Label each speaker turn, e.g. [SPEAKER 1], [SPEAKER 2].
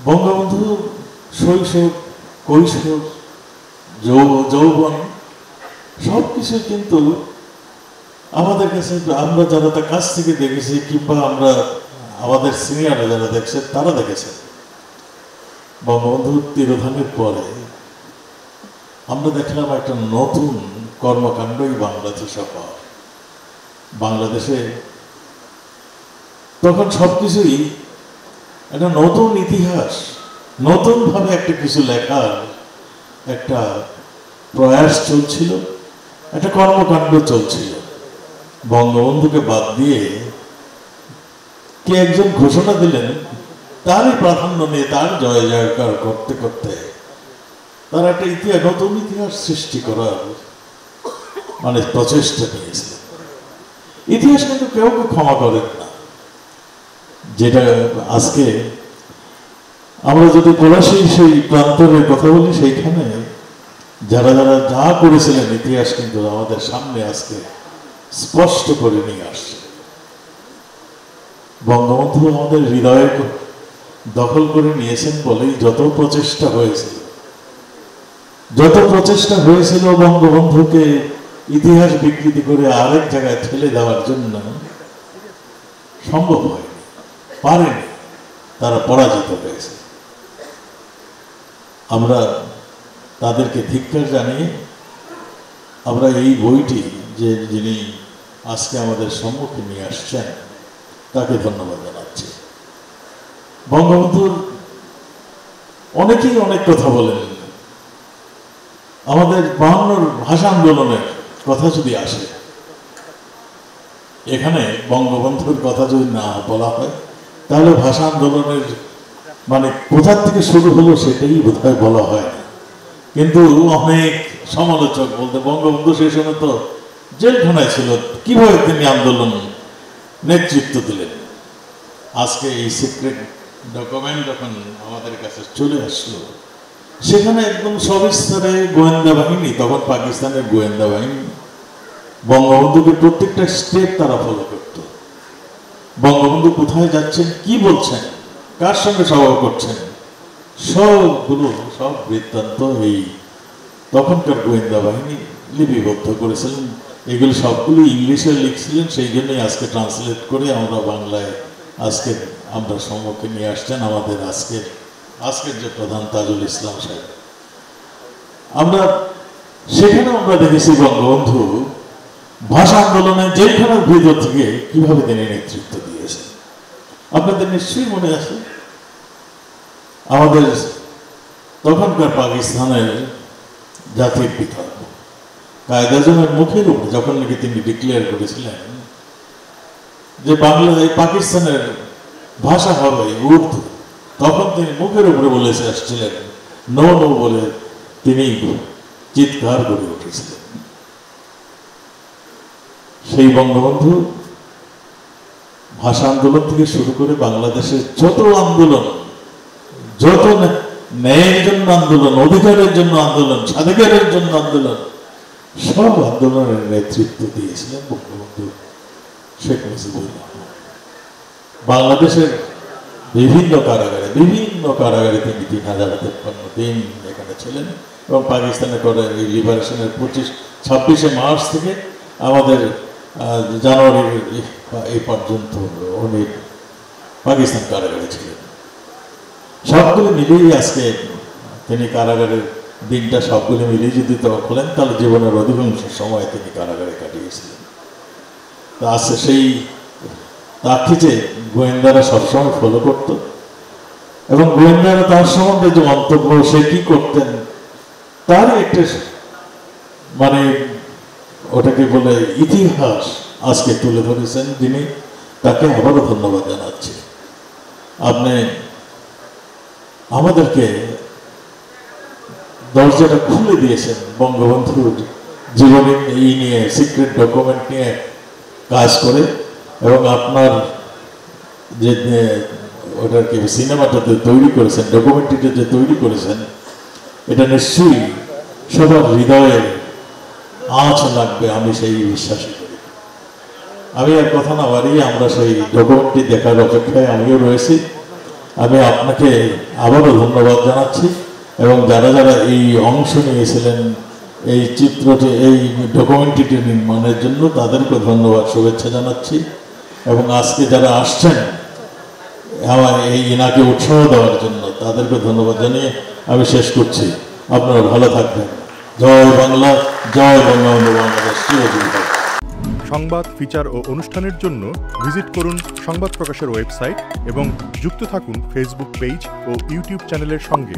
[SPEAKER 1] বঙ্গবন্ধু শৈশব, কৈশোর, যৌবন সব কিছু কিন্তু আমাদের কাছে, আমরা যারা তার কাছ থেকে দেখেছি কিংবা আমরা আমাদের সিনিয়ররা যারা দেখছে তারা দেখেছে বঙ্গবন্ধুর তিরোধানের পরে আমরা দেখলাম একটা নতুন কর্মকাণ্ডই বাংলাদেশে হওয়া। বাংলাদেশে তখন সবকিছুই একটা নতুন ইতিহাস, নতুনভাবে একটা কিছু লেখার একটা প্রয়াস চলছিল, একটা কর্মকাণ্ড চলছিল। বঙ্গবন্ধুকে বাদ দিয়ে কে একজন ঘোষণা দিলেন, তারই প্রাধান্য নিয়ে তার জয় জয়কার করতে করতে তার একটা ইতিহাস, নতুন ইতিহাস সৃষ্টি করার মানে প্রচেষ্টা নিয়েছিলেন। ইতিহাস কিন্তু কেউ ক্ষমা করেন না। যেটা আজকে আমরা যদি পলাশীর সেই প্রান্তরের কথা বলি, সেইখানে যারা যারা যা করেছিলেন ইতিহাস কিন্তু আমাদের সামনে আজকে স্পষ্ট করে নিয়ে আসছে। বঙ্গবন্ধু আমাদের হৃদয়ে দখল করে নিয়েছেন বলেই যত প্রচেষ্টা হয়েছিল বঙ্গবন্ধুকে ইতিহাস বিকৃতি করে আরেক জায়গায় ঠেলে দেওয়ার জন্য সম্ভব হয়নি, পারেনি, তারা পরাজিত হয়েছে। আমরা তাদেরকে ধিক্কার জানিয়ে আমরা এই বইটি যে যিনি আজকে আমাদের সম্মুখে নিয়ে আসছেন তাকে ধন্যবাদ জানাচ্ছি। বঙ্গবন্ধুর অনেকেই অনেক কথা বলেন। আমাদের 52 ভাষা আন্দোলনের কথা যদি আসে, এখানে বঙ্গবন্ধুর কথা যদি না বলা হয় তাহলে ভাষা আন্দোলনের মানে কোথা থেকে শুরু হলো সেটাই বোধহয় বলা হয় না। কিন্তু অনেক সমালোচক বলতে বঙ্গবন্ধু সেই সময় তো জেলখানায় ছিল, কিভাবে তিনি আন্দোলন নেতৃত্ব দিলেন। আজকে এই সিক্রেট ডকুমেন্ট যখন আমাদের কাছে চলে আসলো, সেখানে একদম সবিস্তারে গোয়েন্দা বাহিনী, তখন পাকিস্তানের গোয়েন্দা বাহিনী বঙ্গবন্ধুকে প্রত্যেকটা স্টেপ তারা ফলো করত। বঙ্গবন্ধু কোথায় যাচ্ছেন, কি বলছেন, কার সঙ্গে সভা করছেন, সবগুলো সব বৃত্তান্ত এই তখনকার গোয়েন্দা বাহিনী লিপিবদ্ধ করেছিলেন। এগুলো সবগুলো ইংলিশে লিখছিলেন, সেই জন্যই আজকে ট্রান্সলেট করে আমরা বাংলায় আজকে আমরা সম্মুখে নিয়ে আসছেন আমাদের আজকের যে প্রধান তাজুল ইসলাম সাহেব। আমরা সেখানে আমরা দেখেছি বঙ্গবন্ধু ভাষা আন্দোলনে জেলখানার ভিতর থেকে কিভাবে তিনি নেতৃত্ব দিয়েছেন। আপনাদের নিশ্চয়ই মনে আছে, আমাদের তখনকার পাকিস্তানের জাতির পিতা কায়েদ আজমের মুখের উপরে যখন নাকি তিনি ডিক্লেয়ার করেছিলেন যে বাংলায় পাকিস্তানের ভাষা হবে উর্দু, তখন তিনি মুখের উপরে বলে আসছিলেন নো নো বলে তিনি চিৎকার করে উঠেছিলেন। সেই বঙ্গবন্ধু ভাষা আন্দোলন থেকে শুরু করে বাংলাদেশের যত আন্দোলন, যত ন্যায়ের জন্য আন্দোলন, অধিকারের জন্য আন্দোলন, স্বাধিকারের জন্য আন্দোলন, সব আন্দোলনের নেতৃত্ব দিয়েছিলেন বঙ্গবন্ধু শেখ মুজিবুর রহমান। বাংলাদেশের বিভিন্ন কারাগারে তিনি 3053 দিন এখানে ছিলেন এবং পাকিস্তানে করে এই লিবারেশনের 26শে মার্চ থেকে আমাদের জানুয়ারি এই পর্যন্ত উনি পাকিস্তান কারাগারে ছিলেন। সবগুলো মিলিয়ে আজকে তিনি কারাগারের দিনটা সবগুলো মিলিয়ে যদি খোলেন তাহলে জীবনের অধিকাংশ সময় তিনি কারাগারে কাটিয়েছিলেন। তা আজকে সেই তাকে যে গোয়েন্দারা সবসময় ফলো করত এবং গোয়েন্দারা তার সম্বন্ধে যে মন্তব্য সে কি করতেন তার একটা মানে ওটাকে বলে ইতিহাস আজকে তুলে ধরেছেন যিনি, তাকে আবারও ধন্যবাদ জানাচ্ছি। আপনি আমাদেরকে দরজাটা খুলে দিয়েছেন বঙ্গবন্ধুর জীবনী এই নিয়ে, সিক্রেট ডকুমেন্ট নিয়ে কাজ করে, এবং আপনার যে ওটাকে সিনেমাটাতে তৈরি করেছেন, ডকুমেন্টারিটা যে তৈরি করেছেন, এটা নিশ্চয়ই সবার হৃদয়ে আঁচ লাগবে, আমি সেই বিশ্বাসই করি। আমি আর কথা না বাড়িয়ে আমরা সেই ডকুমেন্টারি দেখার অপেক্ষায় আমিও রয়েছি আমি আপনাকে আবারও ধন্যবাদ জানাচ্ছি এবং যারা যারা এই অংশ নিয়েছিলেন এই চিত্রটি, এই ডকুমেন্টারিটি নির্মাণের জন্য তাদেরকে ধন্যবাদ, শুভেচ্ছা জানাচ্ছি। এবং আজকে যারা আসছেন আমার এই ইনাকে উৎসাহ দেওয়ার জন্য তাদেরকে ধন্যবাদ জানিয়ে আমি শেষ করছি। আপনারা ভালো থাকবেন। জয় বাংলা, জয় বঙ্গবন্ধু, বাংলাদেশ চিরজীবী হোক।
[SPEAKER 2] সংবাদ, ফিচার ও অনুষ্ঠানের জন্য ভিজিট করুন সংবাদ প্রকাশের ওয়েবসাইট এবং যুক্ত থাকুন ফেসবুক পেজ ও ইউটিউব চ্যানেলের সঙ্গে।